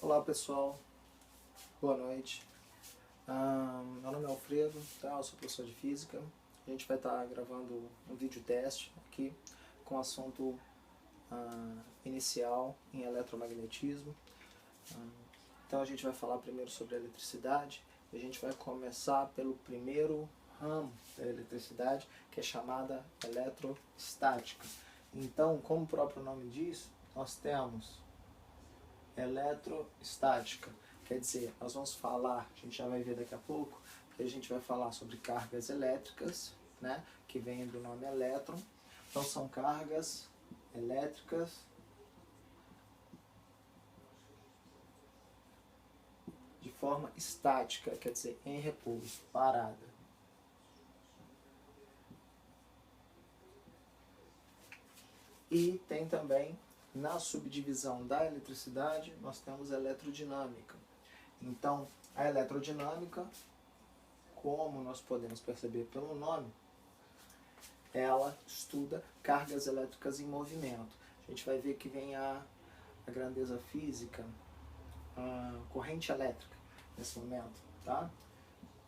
Olá pessoal, boa noite. Meu nome é Alfredo, tá? Eu sou professor de Física. A gente vai estar gravando um vídeo teste aqui com o assunto inicial em eletromagnetismo. Então a gente vai falar primeiro sobre a eletricidade e a gente vai começar pelo primeiro ramo da eletricidade, que é chamada eletrostática. Então, como o próprio nome diz, nós temos eletrostática. Quer dizer, nós vamos falar, a gente já vai ver daqui a pouco, que a gente vai falar sobre cargas elétricas, né, que vem do nome elétron. Então são cargas elétricas de forma estática, quer dizer, em repouso, parada. E tem também, na subdivisão da eletricidade, nós temos a eletrodinâmica. Então, a eletrodinâmica, como nós podemos perceber pelo nome, ela estuda cargas elétricas em movimento. A gente vai ver que vem a grandeza física, a corrente elétrica nesse momento, tá?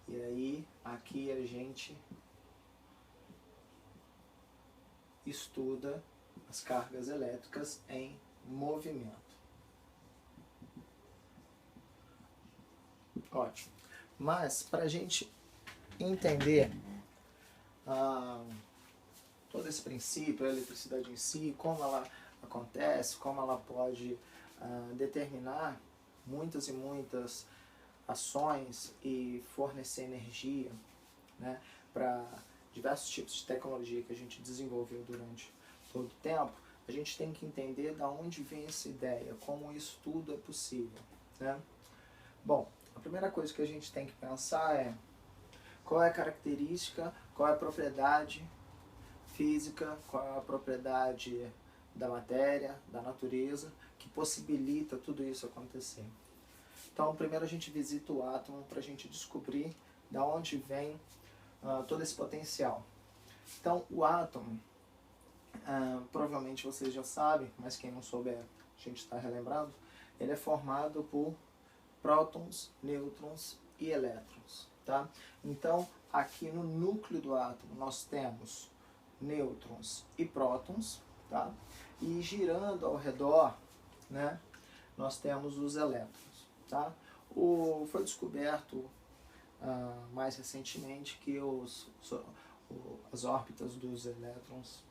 E aí, aqui a gente estuda as cargas elétricas em movimento. Ótimo. Mas, para a gente entender todo esse princípio, a eletricidade em si, como ela acontece, como ela pode determinar muitas e muitas ações e fornecer energia, né, para diversos tipos de tecnologia que a gente desenvolveu durante todo o tempo, a gente tem que entender de onde vem essa ideia, como isso tudo é possível, né? Bom, a primeira coisa que a gente tem que pensar é qual é a característica, qual é a propriedade física, qual é a propriedade da matéria, da natureza, que possibilita tudo isso acontecer. Então, primeiro a gente visita o átomo para a gente descobrir de onde vem todo esse potencial. Então, o átomo, provavelmente vocês já sabem, mas quem não souber, a gente está relembrando, ele é formado por prótons, nêutrons e elétrons, tá? Então, aqui no núcleo do átomo nós temos nêutrons e prótons, tá? E girando ao redor, né, nós temos os elétrons, tá? Foi descoberto mais recentemente que as órbitas dos elétrons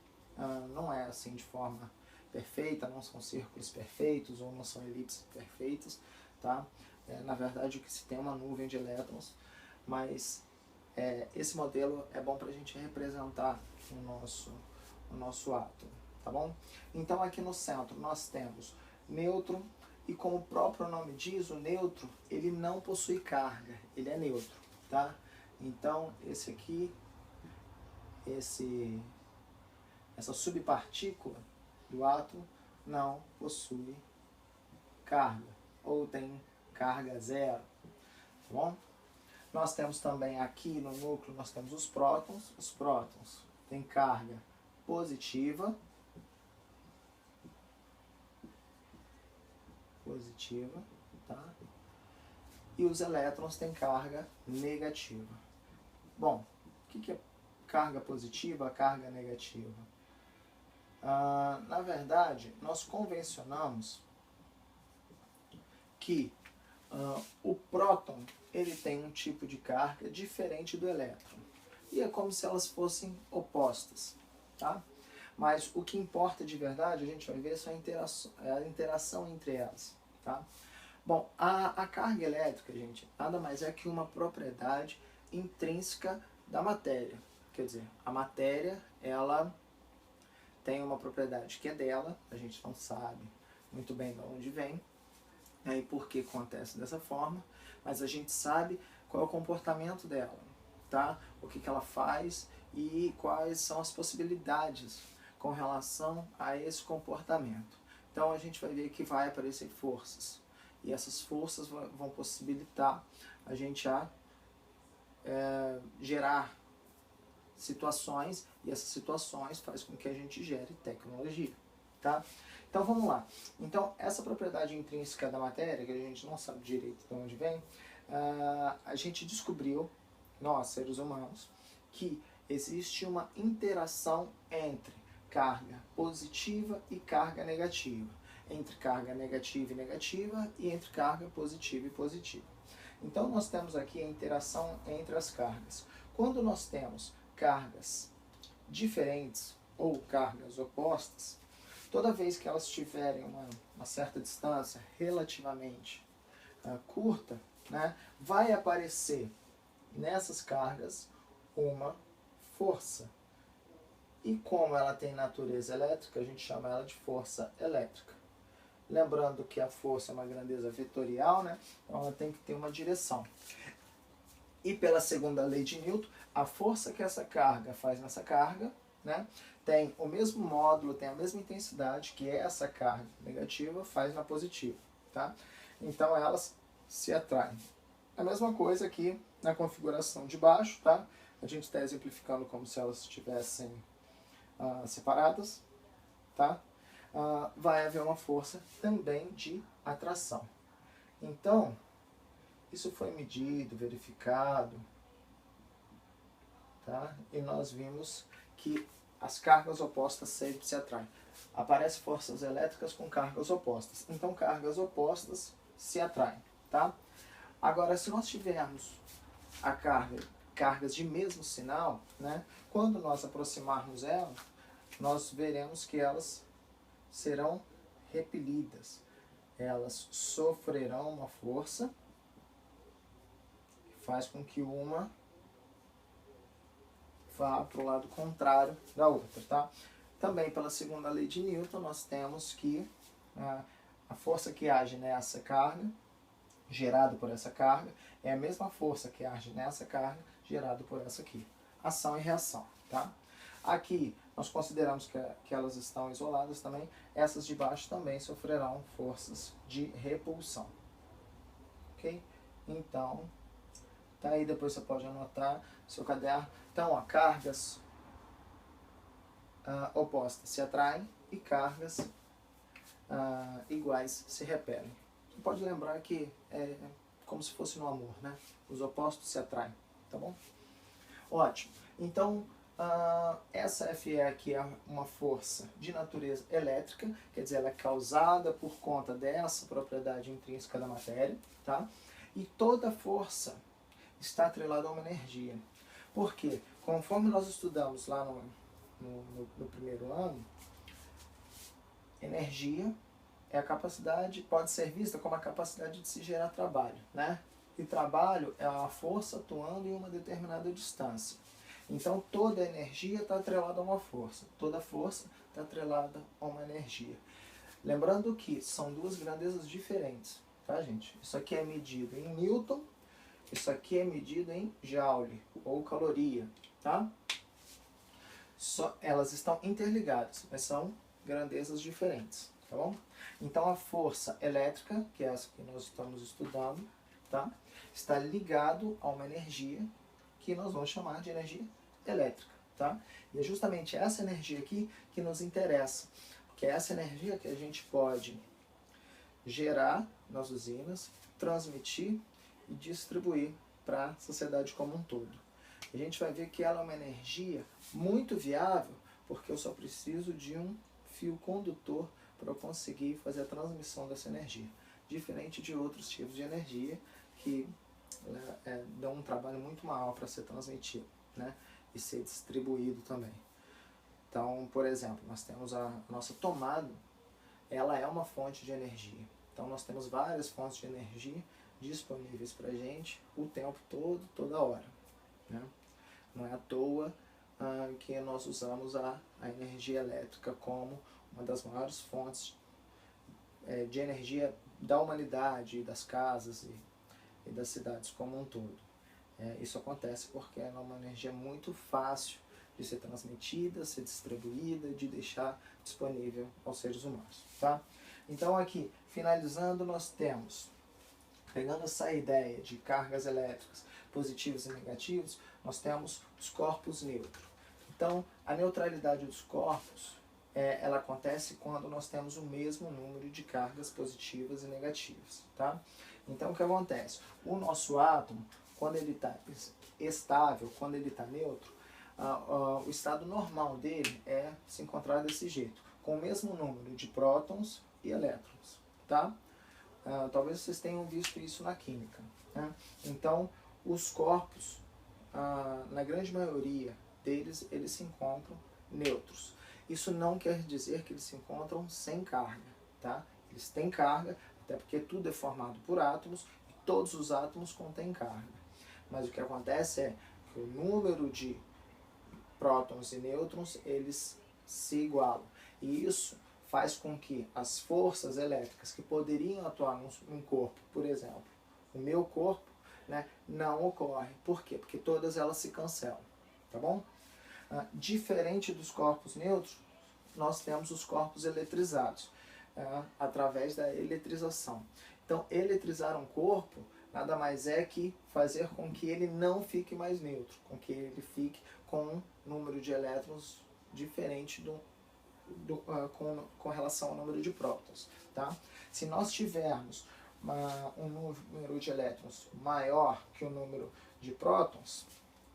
não é assim de forma perfeita, não são círculos perfeitos ou não são elipses perfeitas, tá? Na verdade, o que se tem é uma nuvem de elétrons, mas esse modelo é bom para a gente representar o nosso átomo, tá bom? Então aqui no centro nós temos nêutron, e como o próprio nome diz, o nêutron, ele não possui carga, ele é neutro, tá? Então esse aqui, essa subpartícula do átomo não possui carga, ou tem carga zero, tá bom? Nós temos também aqui no núcleo, nós temos os prótons têm carga positiva, tá? E os elétrons têm carga negativa. Bom, o que é carga positiva, carga negativa? Na verdade, nós convencionamos que o próton ele tem um tipo de carga diferente do elétron. E é como se elas fossem opostas, tá? Mas o que importa de verdade, a gente vai ver, é a interação entre elas, tá? Bom, a carga elétrica, gente, nada mais é que uma propriedade intrínseca da matéria. Quer dizer, a matéria, ela tem uma propriedade que é dela, a gente não sabe muito bem de onde vem, e por que acontece dessa forma, mas a gente sabe qual é o comportamento dela, tá? O que ela faz e quais são as possibilidades com relação a esse comportamento. Então a gente vai ver que vai aparecer forças, e essas forças vão possibilitar a gente gerar situações, e essas situações faz com que a gente gere tecnologia, tá? Então vamos lá. Então essa propriedade intrínseca da matéria, que a gente não sabe direito de onde vem, a gente descobriu, nós seres humanos, que existe uma interação entre carga positiva e carga negativa, entre carga negativa e negativa e entre carga positiva e positiva. Então nós temos aqui a interação entre as cargas. Quando nós temos cargas diferentes ou cargas opostas, toda vez que elas tiverem uma certa distância relativamente curta, né, vai aparecer nessas cargas uma força. E como ela tem natureza elétrica, a gente chama ela de força elétrica. Lembrando que a força é uma grandeza vetorial, né? Então ela tem que ter uma direção. E pela segunda lei de Newton, a força que essa carga faz nessa carga, né, tem o mesmo módulo, tem a mesma intensidade que essa carga negativa faz na positiva. Tá? Então elas se atraem. A mesma coisa aqui na configuração de baixo, tá? A gente está exemplificando como se elas estivessem separadas, tá? Vai haver uma força também de atração. Então, isso foi medido, verificado, tá? E nós vimos que as cargas opostas sempre se atraem. Aparecem forças elétricas com cargas opostas. Então, cargas opostas se atraem, tá? Agora, se nós tivermos cargas de mesmo sinal, né, quando nós aproximarmos elas, nós veremos que elas serão repelidas. Elas sofrerão uma força que faz com que uma vá para o lado contrário da outra. Tá? Também pela segunda lei de Newton, nós temos que a força que age nessa carga, gerada por essa carga, é a mesma força que age nessa carga, gerada por essa aqui. Ação e reação. Tá? Aqui, nós consideramos que elas estão isoladas também. Essas de baixo também sofrerão forças de repulsão. Ok? Então, tá aí, depois você pode anotar no seu caderno. Então, ó, cargas opostas se atraem e cargas iguais se repelem. Você pode lembrar que é como se fosse no amor, né? Os opostos se atraem, tá bom? Ótimo. Então, essa Fe aqui é uma força de natureza elétrica, quer dizer, ela é causada por conta dessa propriedade intrínseca da matéria, tá? E toda força está atrelada a uma energia. Por quê? Conforme nós estudamos lá no primeiro ano, energia é a capacidade, pode ser vista como a capacidade de se gerar trabalho, né? E trabalho é a força atuando em uma determinada distância. Então toda energia está atrelada a uma força, toda força está atrelada a uma energia. Lembrando que são duas grandezas diferentes, tá, gente? Isso aqui é medido em Newton, isso aqui é medido em Joule, ou caloria, tá? Elas estão interligadas, mas são grandezas diferentes, tá bom? Então a força elétrica, que é essa que nós estamos estudando, tá? Está ligado a uma energia que nós vamos chamar de energia elétrica, tá? E é justamente essa energia aqui que nos interessa, porque é essa energia que a gente pode gerar nas usinas, transmitir e distribuir para a sociedade como um todo. A gente vai ver que ela é uma energia muito viável, porque eu só preciso de um fio condutor para eu conseguir fazer a transmissão dessa energia, diferente de outros tipos de energia que dão um trabalho muito maior para ser transmitido, né? E ser distribuído também. Então, por exemplo, nós temos a nossa tomada, ela é uma fonte de energia. Então nós temos várias fontes de energia disponíveis para a gente o tempo todo, toda hora, né? Não é à toa que nós usamos a energia elétrica como uma das maiores fontes de energia da humanidade, das casas e das cidades como um todo. Isso acontece porque é uma energia muito fácil de ser transmitida, ser distribuída, de deixar disponível aos seres humanos. Tá? Então aqui, finalizando, nós temos, pegando essa ideia de cargas elétricas positivas e negativas, nós temos os corpos neutros. Então, a neutralidade dos corpos ela acontece quando nós temos o mesmo número de cargas positivas e negativas, tá? Então, o que acontece? O nosso átomo, quando ele está estável, quando ele está neutro, o estado normal dele é se encontrar desse jeito, com o mesmo número de prótons e elétrons, tá? Talvez vocês tenham visto isso na química, né? Então, os corpos, na grande maioria deles, eles se encontram neutros. Isso não quer dizer que eles se encontram sem carga, tá? Eles têm carga, até porque tudo é formado por átomos e todos os átomos contêm carga. Mas o que acontece é que o número de prótons e nêutrons, eles se igualam. E isso faz com que as forças elétricas que poderiam atuar num corpo, por exemplo, o meu corpo, né, não ocorre. Por quê? Porque todas elas se cancelam, tá bom? Diferente dos corpos neutros, nós temos os corpos eletrizados, através da eletrização. Então, eletrizar um corpo nada mais é que fazer com que ele não fique mais neutro, com que ele fique com um número de elétrons diferente com relação ao número de prótons, tá? Se nós tivermos um número de elétrons maior que o número de prótons,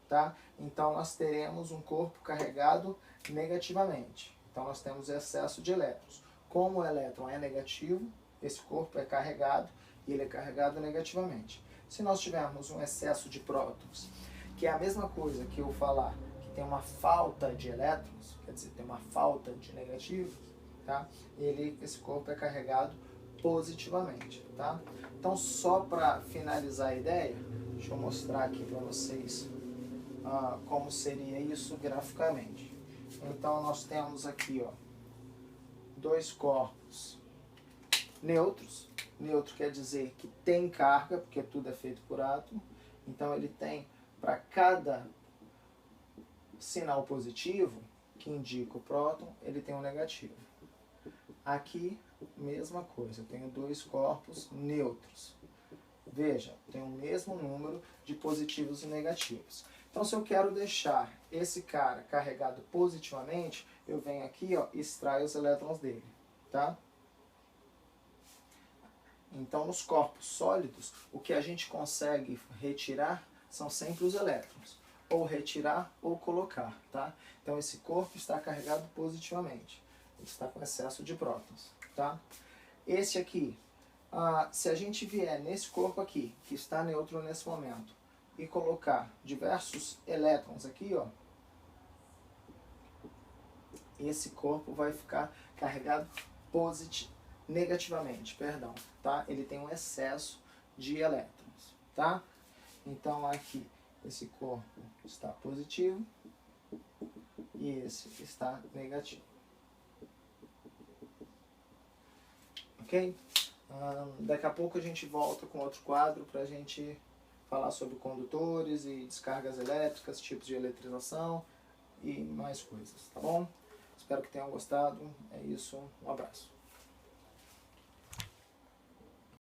tá? Então nós teremos um corpo carregado negativamente. Então nós temos excesso de elétrons. Como o elétron é negativo, esse corpo é carregado e ele é carregado negativamente. Se nós tivermos um excesso de prótons, que é a mesma coisa que eu falar que tem uma falta de elétrons, quer dizer, tem uma falta de negativos, tá? Esse corpo é carregado positivamente, tá? Então, só para finalizar a ideia, deixa eu mostrar aqui para vocês como seria isso graficamente. Então, nós temos aqui, ó, dois corpos neutros. Neutro quer dizer que tem carga, porque tudo é feito por átomo. Então, ele tem, para cada sinal positivo, que indica o próton, ele tem um negativo. Aqui, mesma coisa, eu tenho dois corpos neutros. Veja, tem o mesmo número de positivos e negativos. Então, se eu quero deixar esse cara carregado positivamente, eu venho aqui, ó, e extraio os elétrons dele, tá? Então, nos corpos sólidos, o que a gente consegue retirar são sempre os elétrons. Ou retirar ou colocar, tá? Então, esse corpo está carregado positivamente. Ele está com excesso de prótons, tá? Esse aqui, se a gente vier nesse corpo aqui, que está neutro nesse momento, e colocar diversos elétrons aqui, ó, esse corpo vai ficar carregado negativamente, perdão, tá? Ele tem um excesso de elétrons, tá? Então aqui, esse corpo está positivo e esse está negativo. Ok? Daqui a pouco a gente volta com outro quadro para a gente falar sobre condutores e descargas elétricas, tipos de eletrização e mais coisas, tá bom? Espero que tenham gostado. É isso, um abraço.